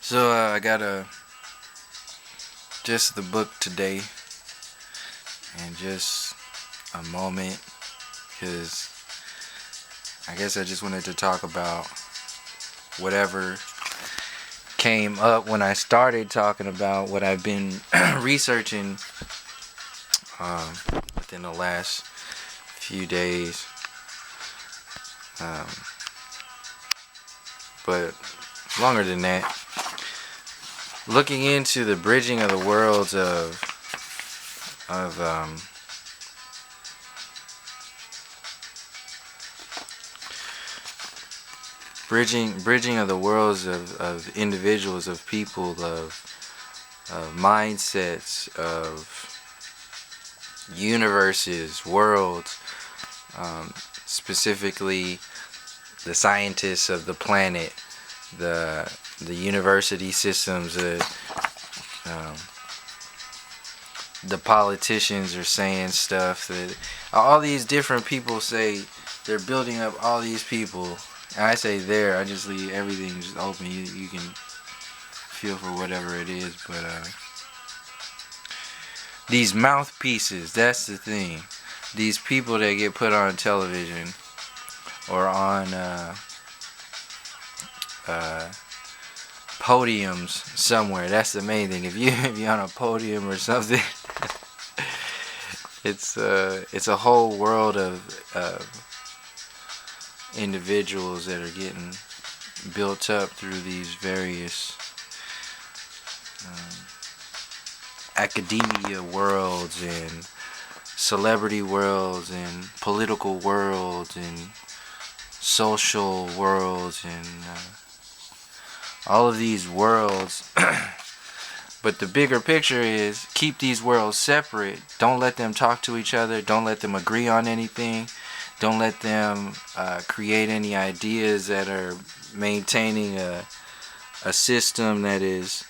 So I got just the book today and just a moment because I guess I just wanted to talk about whatever came up when I started talking about what I've been researching um, within the last few days. Um, but longer than that, looking into the bridging of the worlds of bridging of the worlds of individuals, of people, of mindsets, of universes, worlds, specifically the scientists of the planet, the university systems, um, the politicians are saying stuff that all these different people say they're building up all these people. And I say there, I just leave everything just open. You can feel for whatever it is, but these mouthpieces, that's the thing. These people that get put on television or on podiums somewhere. That's the main thing. If you're on a podium or something, it's a whole world of individuals that are getting built up through these various academia worlds and celebrity worlds and political worlds and social worlds and all of these worlds. But the bigger picture is keep these worlds separate. Don't let them talk to each other. Don't let them agree on anything. Don't let them create any ideas that are maintaining a system that is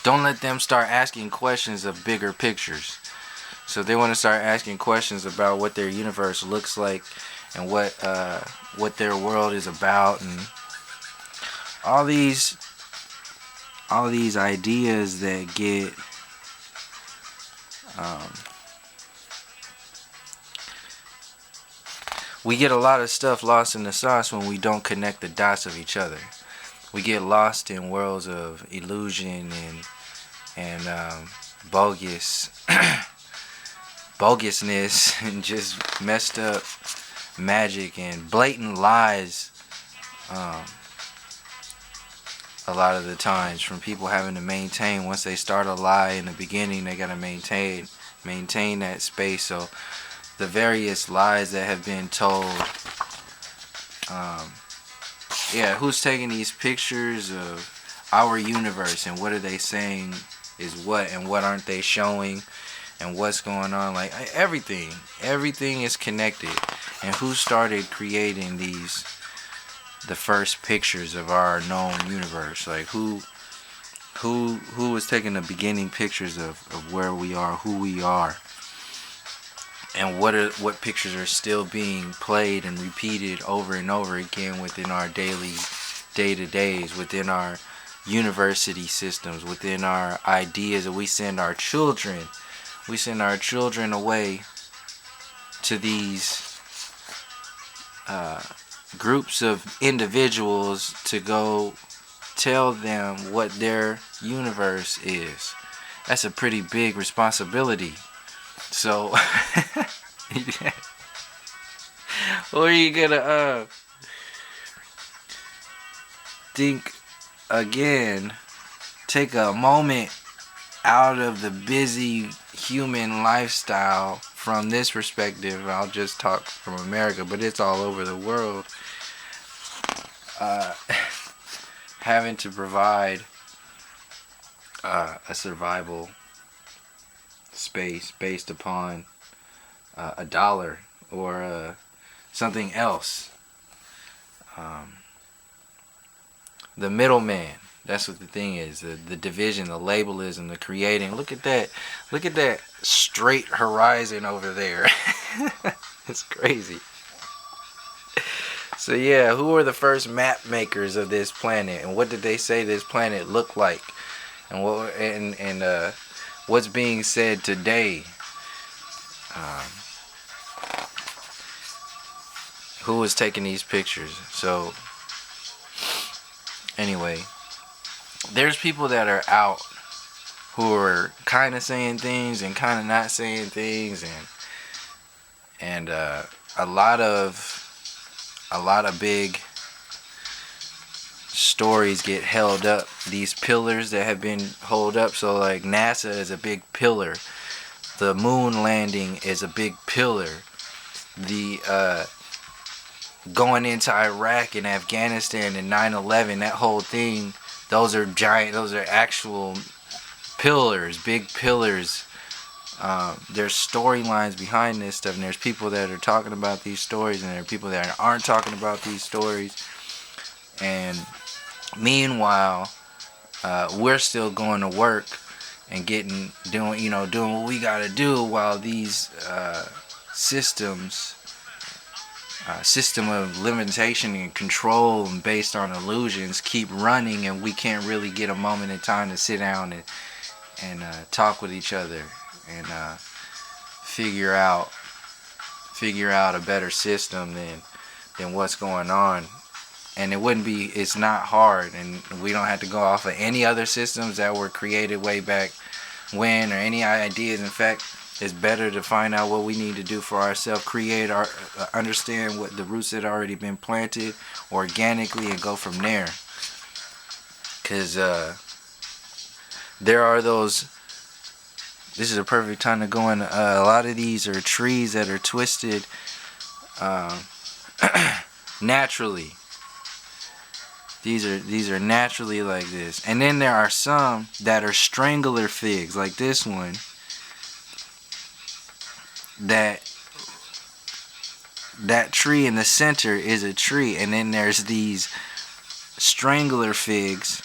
don't let them start asking questions of bigger pictures. So they want to start asking questions about what their universe looks like and what their world is about, and all these ideas that get we get a lot of stuff lost in the sauce when we don't connect the dots of each other. We get lost in worlds of illusion and bogusness and just messed up magic and blatant lies. A lot of the times, from people having to maintain, once they start a lie in the beginning, they gotta maintain that space. So the various lies that have been told, who's taking these pictures of our universe and what are they saying is what, and what aren't they showing, and what's going on? Like everything is connected. And who started creating the first pictures of our known universe? Like who was taking the beginning pictures of where we are, who we are, and what pictures are still being played and repeated over and over again within our daily day-to-days, within our university systems, within our ideas that we send our children away to these groups of individuals to go tell them what their universe is. That's a pretty big responsibility. So or are you gonna think again, take a moment out of the busy human lifestyle from this perspective? I'll just talk from America, but it's all over the world. Having to provide a survival space based upon a dollar or something else. The middleman. That's what the thing is. The division, the labelism, the creating. Look at that straight horizon over there. It's crazy. So yeah, who were the first map makers of this planet, and what did they say this planet looked like, and what's being said today? Um, who was taking these pictures? So anyway, there's people that are out who are kind of saying things and kind of not saying things, and a lot of big stories get held up. These pillars that have been held up. So like NASA is a big pillar. The moon landing is a big pillar. The going into Iraq and Afghanistan and 9/11, that whole thing, those are giant. Those are actual pillars, big pillars. There's storylines behind this stuff, and there's people that are talking about these stories, and there are people that aren't talking about these stories. And meanwhile, we're still going to work and doing what we gotta do, while these system of limitation and control and based on illusions keep running, and we can't really get a moment in time to sit down and talk with each other and figure out a better system than what's going on. And it's not hard, and we don't have to go off of any other systems that were created way back when, or any ideas. In fact, it's better to find out what we need to do for ourselves, understand what the roots that already been planted organically, and go from there. Because there are those. This is a perfect time to go in. A lot of these are trees that are twisted naturally. These are naturally like this. And then there are some that are strangler figs, like this one, that tree in the center is a tree. And then there's these strangler figs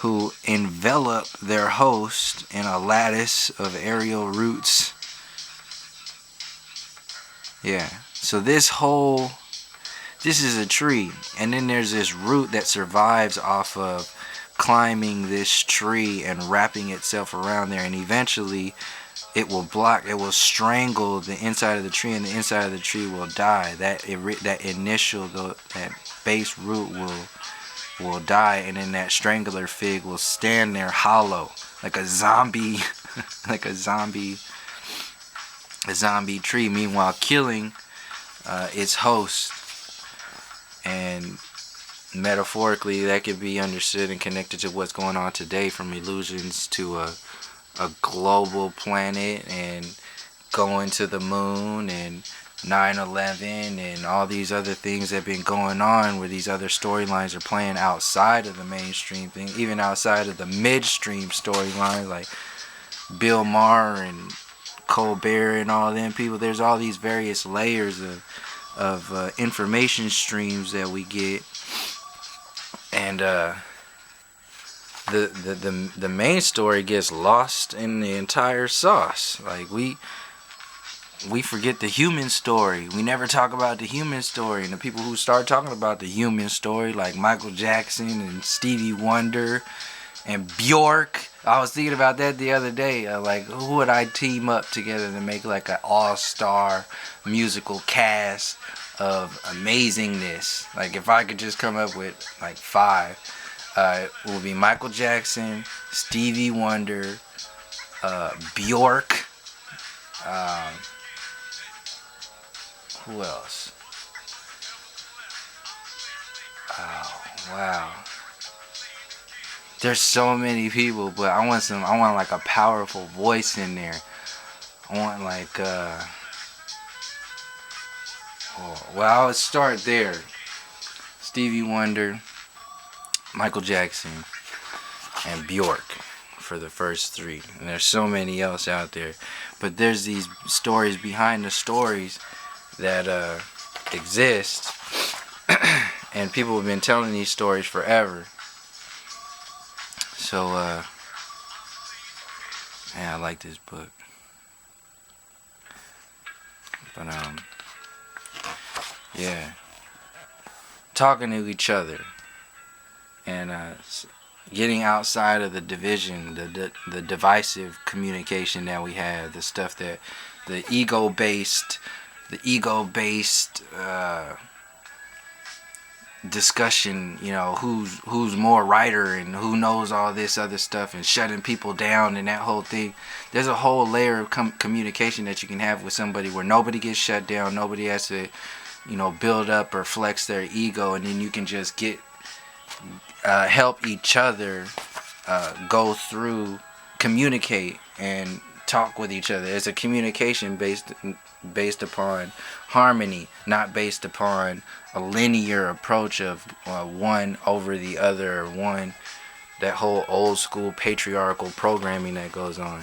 who envelop their host in a lattice of aerial roots. Yeah. So this is a tree, and then there's this root that survives off of climbing this tree and wrapping itself around there, and eventually it will strangle the inside of the tree, and the inside of the tree will die. That base root will die, and then that strangler fig will stand there hollow, like a zombie, like a zombie tree. Meanwhile, killing its host. And metaphorically, that could be understood and connected to what's going on today, from illusions to a global planet, and going to the moon, and 9/11, and all these other things that have been going on, where these other storylines are playing outside of the mainstream thing, even outside of the midstream storyline, like Bill Maher and Colbert and all them people. There's all these various layers of information streams that we get, and the main story gets lost in the entire sauce. Like we forget the human story. We never talk about the human story, and the people who start talking about the human story, like Michael Jackson and Stevie Wonder and Bjork. I was thinking about that the other day. Like, who would I team up together to make like an all-star musical cast of amazingness? Like, if I could just come up with like 5, it would be Michael Jackson, Stevie Wonder, Bjork. Who else? Oh, wow. There's so many people, but I want like a powerful voice in there. I want like I would start there. Stevie Wonder, Michael Jackson, and Bjork for the first 3. And there's so many else out there. But there's these stories behind the stories that exist. And people have been telling these stories forever. So, I like this book. But, yeah. talking to each other and getting outside of the division, the divisive communication that we have, the stuff that the ego based discussion, who's more writer and who knows all this other stuff, and shutting people down and that whole thing. There's a whole layer of communication that you can have with somebody where nobody gets shut down, nobody has to build up or flex their ego, and then you can just help each other go through, communicate and talk with each other. It's a communication based upon harmony, not based upon a linear approach of one over the other, or that whole old school patriarchal programming that goes on.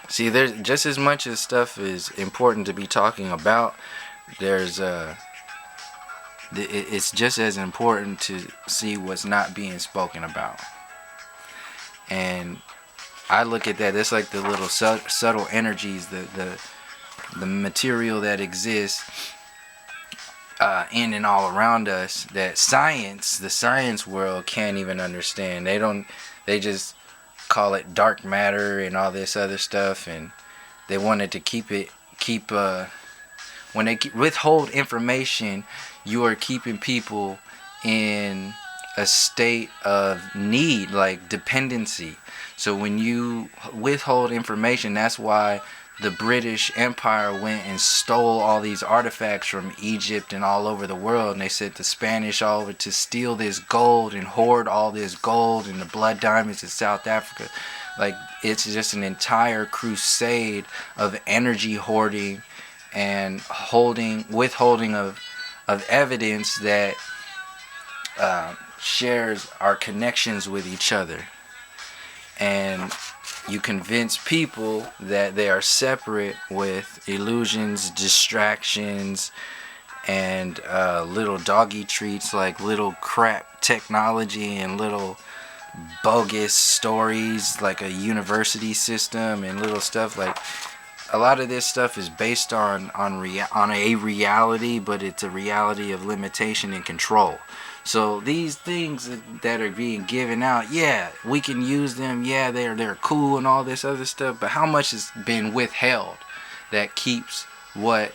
See, there's just as much as stuff is important to be talking about, it's just as important to see what's not being spoken about. And I look at that, it's like the little subtle energies, the material that exists in and all around us, that the science world can't even understand. They just call it dark matter and all this other stuff, and they wanted to when they withhold information, you are keeping people in a state of need, like dependency. So when you withhold information, that's why the British Empire went and stole all these artifacts from Egypt and all over the world, and they sent the Spanish all over to steal this gold and hoard all this gold and the blood diamonds in South Africa. Like, it's just an entire crusade of energy hoarding and withholding of evidence that shares our connections with each other. And you convince people that they are separate with illusions, distractions, and little doggy treats, like little crap technology and little bogus stories like a university system and little stuff. Like, a lot of this stuff is based on a reality, but it's a reality of limitation and control. So these things that are being given out, yeah, we can use them, yeah, they're cool and all this other stuff, but how much has been withheld that keeps what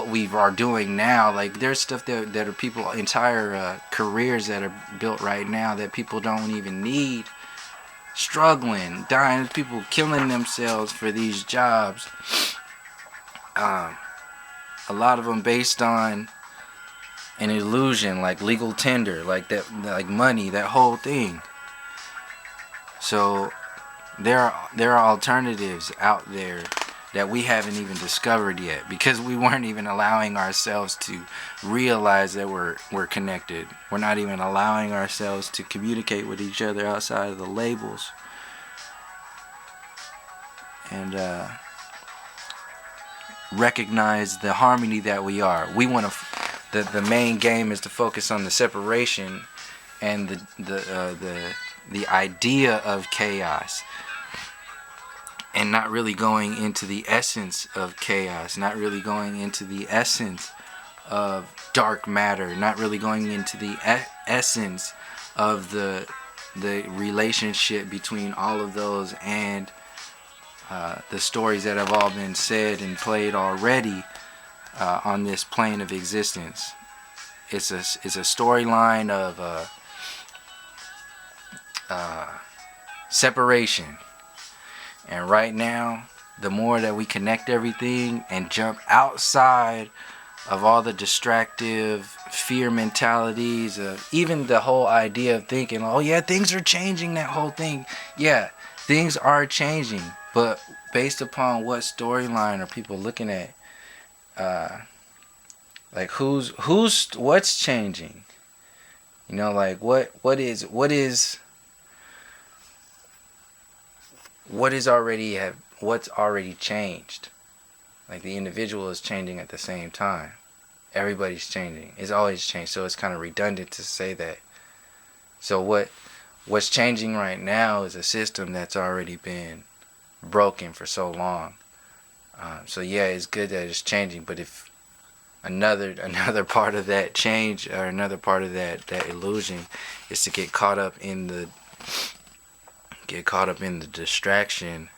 we are doing now? Like, there's stuff that are people, entire careers that are built right now that people don't even need, struggling, dying, people killing themselves for these jobs. A lot of them based on an illusion, like legal tender, like that, like money, that whole thing. So there are alternatives out there that we haven't even discovered yet, because we weren't even allowing ourselves to realize that we're connected. We're not even allowing ourselves to communicate with each other outside of the labels. And recognize the harmony that we are. We want to. The main game is to focus on the separation and the idea of chaos, and not really going into the essence of chaos, not really going into the essence of dark matter, not really going into the essence of the relationship between all of those, and the stories that have all been said and played already on this plane of existence. It's a storyline of separation. And right now, the more that we connect everything and jump outside of all the distractive fear mentalities, of even the whole idea of thinking, oh yeah, things are changing, that whole thing. Yeah, things are changing, but based upon what storyline are people looking at? Like, what's changing? Like, what's already changed? Like, the individual is changing at the same time. Everybody's changing. It's always changed. So it's kind of redundant to say that. So what's changing right now is a system that's already been broken for so long. So yeah, it's good that it's changing, but if another part of that change, or another part of that illusion, is to get caught up in the distraction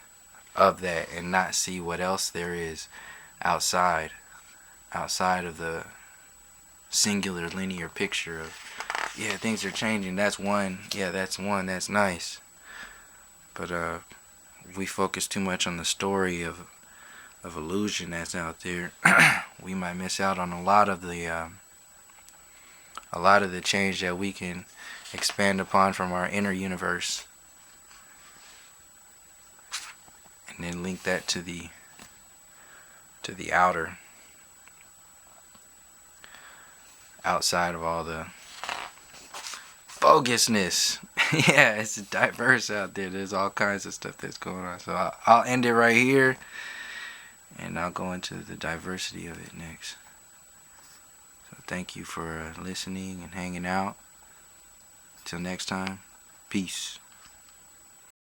of that and not see what else there is outside of the singular linear picture of, yeah, things are changing. That's one. Yeah, that's one. That's nice. But we focus too much on the story of illusion that's out there. We might miss out on a lot of the change that we can expand upon from our inner universe, and then link that to the outside of all the bogusness. Yeah, it's diverse out there. There's all kinds of stuff that's going on. So I'll end it right here, and I'll go into the diversity of it next. So thank you for listening and hanging out. Till next time, peace.